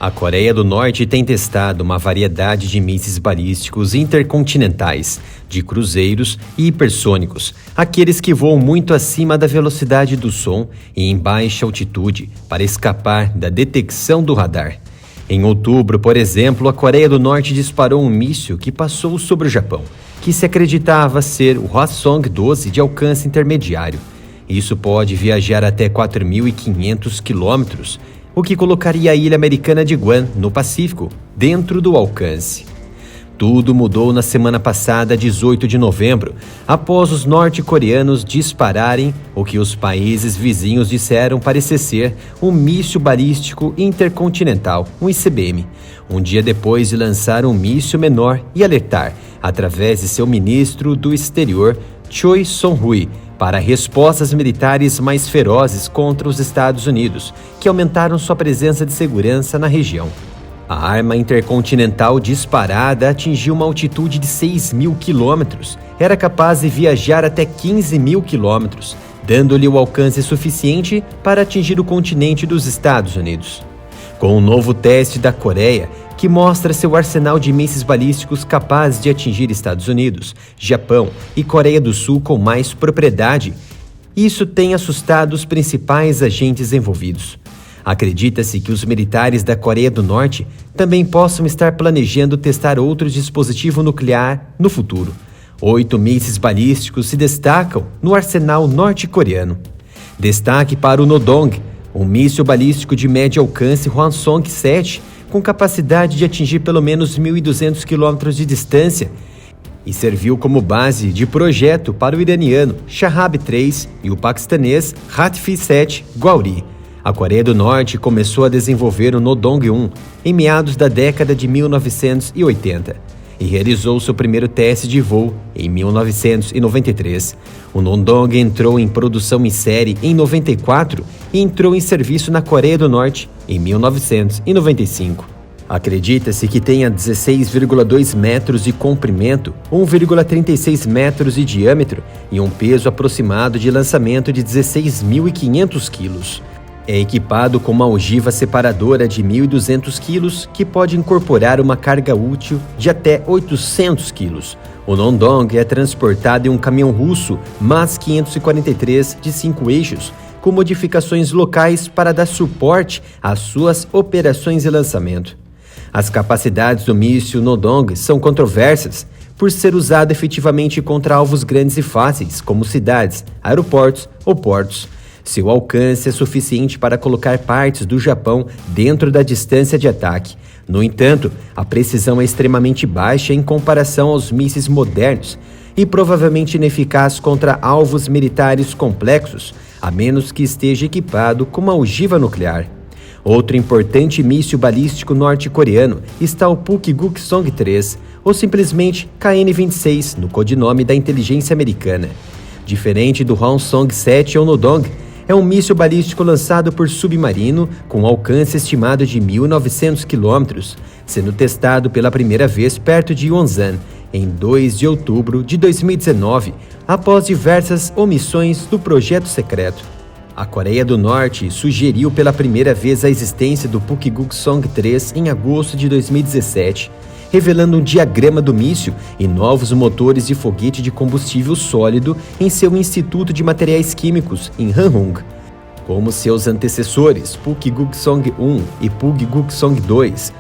A Coreia do Norte tem testado uma variedade de mísseis balísticos intercontinentais, de cruzeiros e hipersônicos, aqueles que voam muito acima da velocidade do som e em baixa altitude para escapar da detecção do radar. Em outubro, por exemplo, a Coreia do Norte disparou um míssil que passou sobre o Japão, que se acreditava ser o Hwasong-12 de alcance intermediário. Isso pode viajar até 4.500 quilômetros, o que colocaria a ilha americana de Guam, no Pacífico, dentro do alcance. Tudo mudou na semana passada, 18 de novembro, após os norte-coreanos dispararem o que os países vizinhos disseram parecer ser um míssil balístico intercontinental, um ICBM, um dia depois de lançar um míssil menor e alertar, através de seu ministro do exterior, Choi Son-hui, para respostas militares mais ferozes contra os Estados Unidos, que aumentaram sua presença de segurança na região. A arma intercontinental disparada atingiu uma altitude de 6.000 quilômetros. Era capaz de viajar até 15.000 quilômetros, dando-lhe o alcance suficiente para atingir o continente dos Estados Unidos. Com o novo teste da Coreia, que mostra seu arsenal de mísseis balísticos capazes de atingir Estados Unidos, Japão e Coreia do Sul com mais propriedade, isso tem assustado os principais agentes envolvidos. Acredita-se que os militares da Coreia do Norte também possam estar planejando testar outros dispositivos nucleares no futuro. 8 mísseis balísticos se destacam no arsenal norte-coreano. Destaque para o Nodong, um míssil balístico de médio alcance Hwasong-7, com capacidade de atingir pelo menos 1.200 quilômetros de distância, e serviu como base de projeto para o iraniano Shahab-3 e o paquistanês Hatfi-7 Gauri. A Coreia do Norte começou a desenvolver o Nodong-1 em meados da década de 1980 e realizou seu primeiro teste de voo em 1993. O Nodong entrou em produção em série em 94 e entrou em serviço na Coreia do Norte em 1995. Acredita-se que tenha 16,2 metros de comprimento, 1,36 metros de diâmetro e um peso aproximado de lançamento de 16.500 quilos. É equipado com uma ogiva separadora de 1.200 quilos que pode incorporar uma carga útil de até 800 quilos. O Nodong é transportado em um caminhão russo MAZ-543 de 5 eixos, com modificações locais para dar suporte às suas operações de lançamento. As capacidades do míssil Nodong são controversas por ser usado efetivamente contra alvos grandes e fáceis, como cidades, aeroportos ou portos. Seu alcance é suficiente para colocar partes do Japão dentro da distância de ataque. No entanto, a precisão é extremamente baixa em comparação aos mísseis modernos e provavelmente ineficaz contra alvos militares complexos, a menos que esteja equipado com uma ogiva nuclear. Outro importante míssil balístico norte-coreano está o Pukguksong-3, ou simplesmente KN-26, no codinome da inteligência americana. Diferente do Hwasong-7 ou Nodong, é um míssil balístico lançado por submarino com alcance estimado de 1.900 quilômetros, sendo testado pela primeira vez perto de Wonsan, em 2 de outubro de 2019, após diversas omissões do projeto secreto. A Coreia do Norte sugeriu pela primeira vez a existência do Pukguksong-3 em agosto de 2017, revelando um diagrama do míssil e novos motores de foguete de combustível sólido em seu Instituto de Materiais Químicos, em Hanhung. Como seus antecessores, Pukguksong-1 e Pukguksong-2,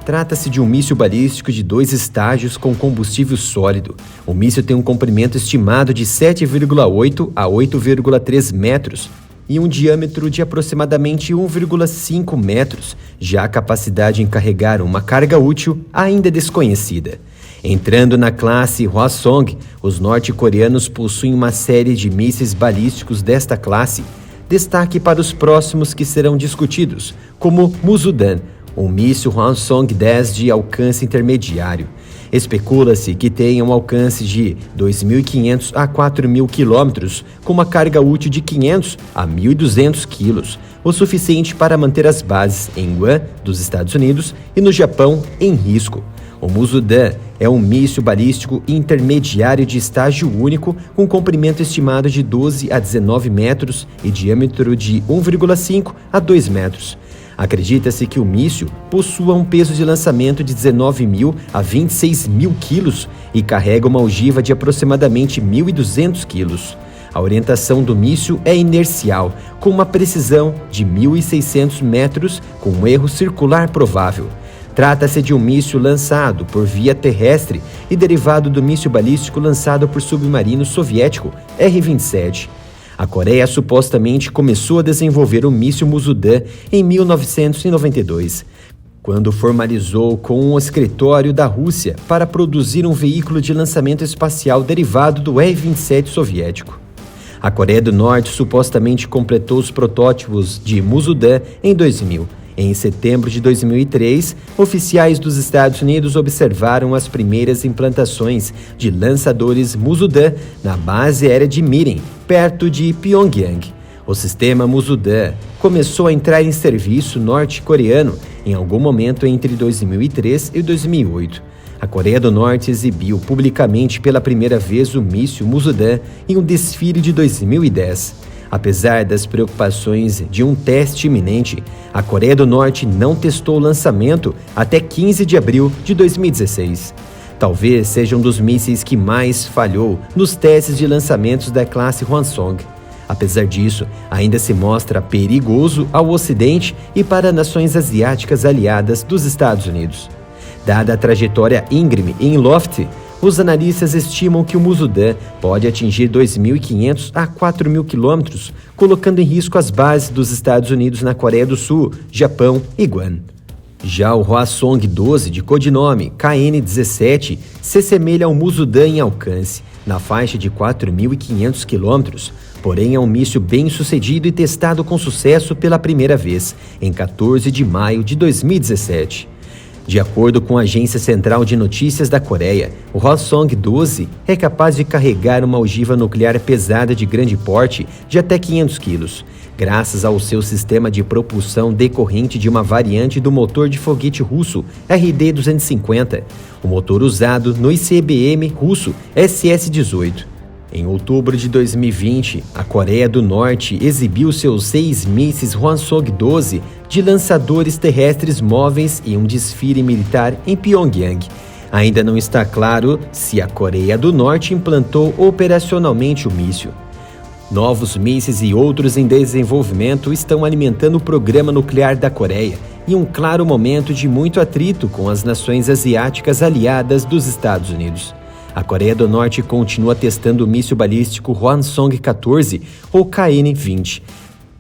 trata-se de um míssil balístico de 2 estágios com combustível sólido. O míssil tem um comprimento estimado de 7,8 a 8,3 metros e um diâmetro de aproximadamente 1,5 metros, já a capacidade em carregar uma carga útil ainda desconhecida. Entrando na classe Hwasong, os norte-coreanos possuem uma série de mísseis balísticos desta classe. Destaque para os próximos que serão discutidos, como Musudan, um míssil Hwasong-10 de alcance intermediário. Especula-se que tenha um alcance de 2.500 a 4.000 quilômetros, com uma carga útil de 500 a 1.200 quilos, o suficiente para manter as bases em Guam, dos Estados Unidos, e no Japão em risco. O Musudan é um míssil balístico intermediário de estágio único, com comprimento estimado de 12 a 19 metros e diâmetro de 1,5 a 2 metros. Acredita-se que o míssil possua um peso de lançamento de 19.000 a 26.000 quilos e carrega uma ogiva de aproximadamente 1.200 quilos. A orientação do míssil é inercial, com uma precisão de 1.600 metros, com um erro circular provável. Trata-se de um míssil lançado por via terrestre e derivado do míssil balístico lançado por submarino soviético R-27. A Coreia supostamente começou a desenvolver o míssil Musudan em 1992, quando formalizou com um escritório da Rússia para produzir um veículo de lançamento espacial derivado do R-27 soviético. A Coreia do Norte supostamente completou os protótipos de Musudan em 2000. Em setembro de 2003, oficiais dos Estados Unidos observaram as primeiras implantações de lançadores Musudan na base aérea de Mirim, perto de Pyongyang. O sistema Musudan começou a entrar em serviço norte-coreano em algum momento entre 2003 e 2008. A Coreia do Norte exibiu publicamente pela primeira vez o míssil Musudan em um desfile de 2010. Apesar das preocupações de um teste iminente, a Coreia do Norte não testou o lançamento até 15 de abril de 2016. Talvez seja um dos mísseis que mais falhou nos testes de lançamentos da classe Hwasong. Apesar disso, ainda se mostra perigoso ao Ocidente e para nações asiáticas aliadas dos Estados Unidos. Dada a trajetória íngreme em loft, os analistas estimam que o Musudan pode atingir 2.500 a 4.000 quilômetros, colocando em risco as bases dos Estados Unidos na Coreia do Sul, Japão e Guam. Já o Hwasong-12, de codinome KN-17, se assemelha ao Musudan em alcance, na faixa de 4.500 quilômetros, porém é um míssil bem sucedido e testado com sucesso pela primeira vez, em 14 de maio de 2017. De acordo com a Agência Central de Notícias da Coreia, o Hwasong-12 é capaz de carregar uma ogiva nuclear pesada de grande porte de até 500 quilos, graças ao seu sistema de propulsão decorrente de uma variante do motor de foguete russo RD-250, o motor usado no ICBM russo SS-18. Em outubro de 2020, a Coreia do Norte exibiu seus 6 mísseis Hwasong-12 de lançadores terrestres móveis em um desfile militar em Pyongyang. Ainda não está claro se a Coreia do Norte implantou operacionalmente o míssil. Novos mísseis e outros em desenvolvimento estão alimentando o programa nuclear da Coreia, em um claro momento de muito atrito com as nações asiáticas aliadas dos Estados Unidos. A Coreia do Norte continua testando o míssil balístico Hwasong-14 ou KN-20.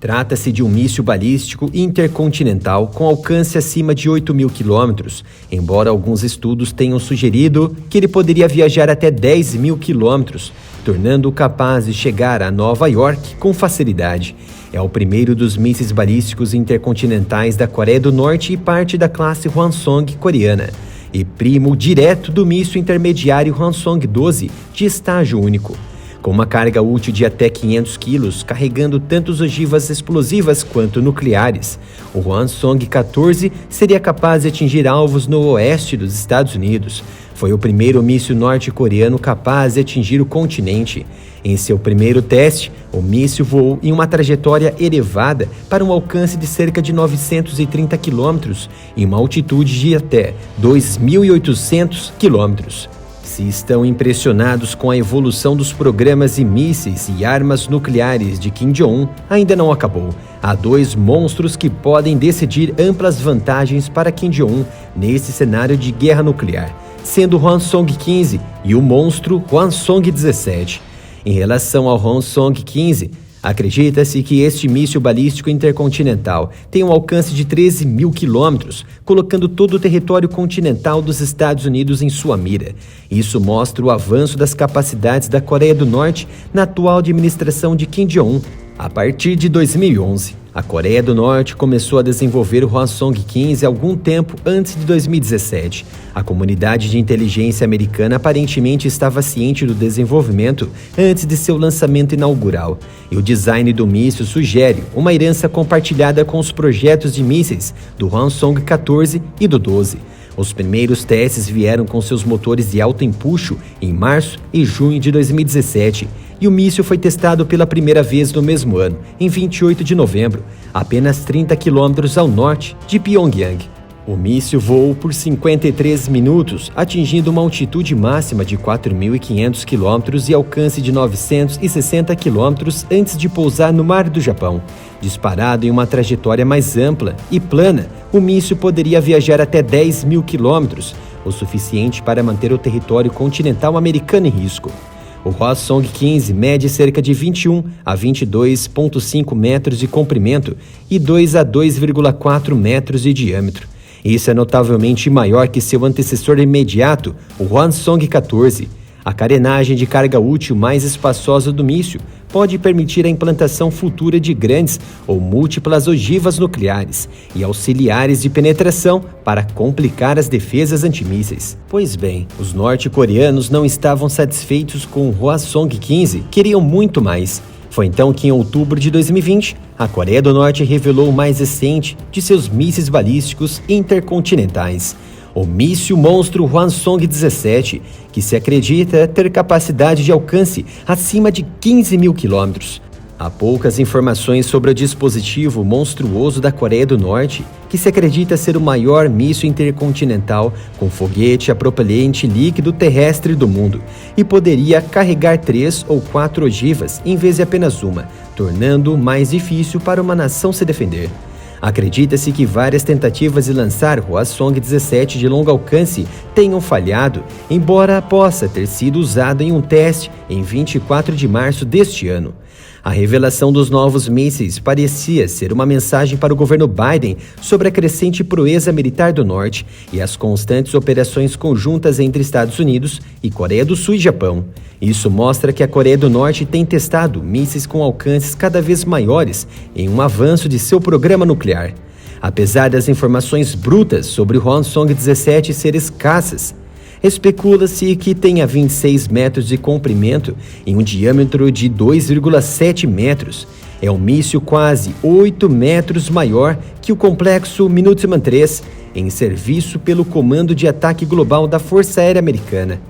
Trata-se de um míssil balístico intercontinental com alcance acima de 8.000 quilômetros, embora alguns estudos tenham sugerido que ele poderia viajar até 10.000 quilômetros, tornando-o capaz de chegar a Nova York com facilidade. É o primeiro dos mísseis balísticos intercontinentais da Coreia do Norte e parte da classe Hwasong coreana, e primo direto do míssil intermediário Hwasong-12 de estágio único. Com uma carga útil de até 500 quilos, carregando tanto ogivas explosivas quanto nucleares, o Hwasong-14 seria capaz de atingir alvos no oeste dos Estados Unidos. Foi o primeiro míssil norte-coreano capaz de atingir o continente. Em seu primeiro teste, o míssil voou em uma trajetória elevada para um alcance de cerca de 930 quilômetros e uma altitude de até 2.800 quilômetros. Se estão impressionados com a evolução dos programas de mísseis e armas nucleares de Kim Jong-un, ainda não acabou. Há 2 monstros que podem decidir amplas vantagens para Kim Jong-un nesse cenário de guerra nuclear, sendo o Hwasong-15 e o monstro Hwasong-17. Em relação ao Hwasong-15, acredita-se que este míssil balístico intercontinental tem um alcance de 13.000 quilômetros, colocando todo o território continental dos Estados Unidos em sua mira. Isso mostra o avanço das capacidades da Coreia do Norte na atual administração de Kim Jong-un. A partir de 2011, a Coreia do Norte começou a desenvolver o Hwasong-15 algum tempo antes de 2017. A comunidade de inteligência americana aparentemente estava ciente do desenvolvimento antes de seu lançamento inaugural, e o design do míssil sugere uma herança compartilhada com os projetos de mísseis do Hwasong-14 e do 12. Os primeiros testes vieram com seus motores de alto empuxo em março e junho de 2017, e o míssil foi testado pela primeira vez no mesmo ano, em 28 de novembro, apenas 30 quilômetros ao norte de Pyongyang. O míssil voou por 53 minutos, atingindo uma altitude máxima de 4.500 quilômetros e alcance de 960 quilômetros antes de pousar no mar do Japão. Disparado em uma trajetória mais ampla e plana, o míssil poderia viajar até 10.000 quilômetros, o suficiente para manter o território continental americano em risco. O Hwasong-15 mede cerca de 21 a 22,5 metros de comprimento e 2 a 2,4 metros de diâmetro. Isso é notavelmente maior que seu antecessor imediato, o Hwasong-14. A carenagem de carga útil mais espaçosa do míssil pode permitir a implantação futura de grandes ou múltiplas ogivas nucleares e auxiliares de penetração para complicar as defesas antimísseis. Pois bem, os norte-coreanos não estavam satisfeitos com o Hwasong-15, queriam muito mais. Foi então que, em outubro de 2020, a Coreia do Norte revelou o mais recente de seus mísseis balísticos intercontinentais, o míssil monstro Hwasong-17, que se acredita ter capacidade de alcance acima de 15.000 quilômetros. Há poucas informações sobre o dispositivo monstruoso da Coreia do Norte, que se acredita ser o maior míssil intercontinental com foguete a propelente líquido terrestre do mundo e poderia carregar 3 ou 4 ogivas em vez de apenas uma, tornando mais difícil para uma nação se defender. Acredita-se que várias tentativas de lançar o Hwasong-17 de longo alcance tenham falhado, embora possa ter sido usado em um teste em 24 de março deste ano. A revelação dos novos mísseis parecia ser uma mensagem para o governo Biden sobre a crescente proeza militar do Norte e as constantes operações conjuntas entre Estados Unidos e Coreia do Sul e Japão. Isso mostra que a Coreia do Norte tem testado mísseis com alcances cada vez maiores em um avanço de seu programa nuclear. Apesar das informações brutas sobre o Hwasong-17 ser escassas, especula-se que tenha 26 metros de comprimento e um diâmetro de 2,7 metros. É um míssil quase 8 metros maior que o complexo Minuteman III, em serviço pelo Comando de Ataque Global da Força Aérea Americana.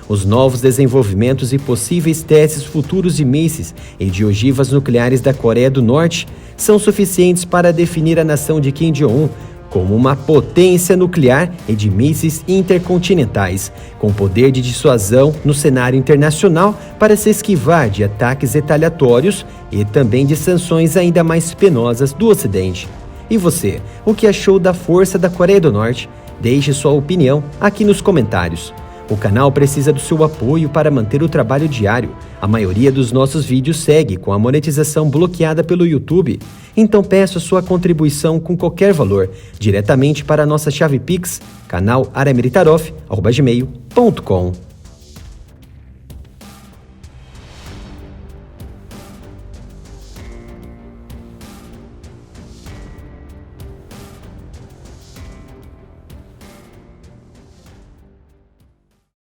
Os novos desenvolvimentos e possíveis testes futuros de mísseis e de ogivas nucleares da Coreia do Norte são suficientes para definir a nação de Kim Jong-un como uma potência nuclear e de mísseis intercontinentais, com poder de dissuasão no cenário internacional para se esquivar de ataques retaliatórios e também de sanções ainda mais penosas do Ocidente. E você, o que achou da força da Coreia do Norte? Deixe sua opinião aqui nos comentários. O canal precisa do seu apoio para manter o trabalho diário. A maioria dos nossos vídeos segue com a monetização bloqueada pelo YouTube. Então peço a sua contribuição com qualquer valor, diretamente para a nossa chave Pix, canal aramilitarof@gmail.com.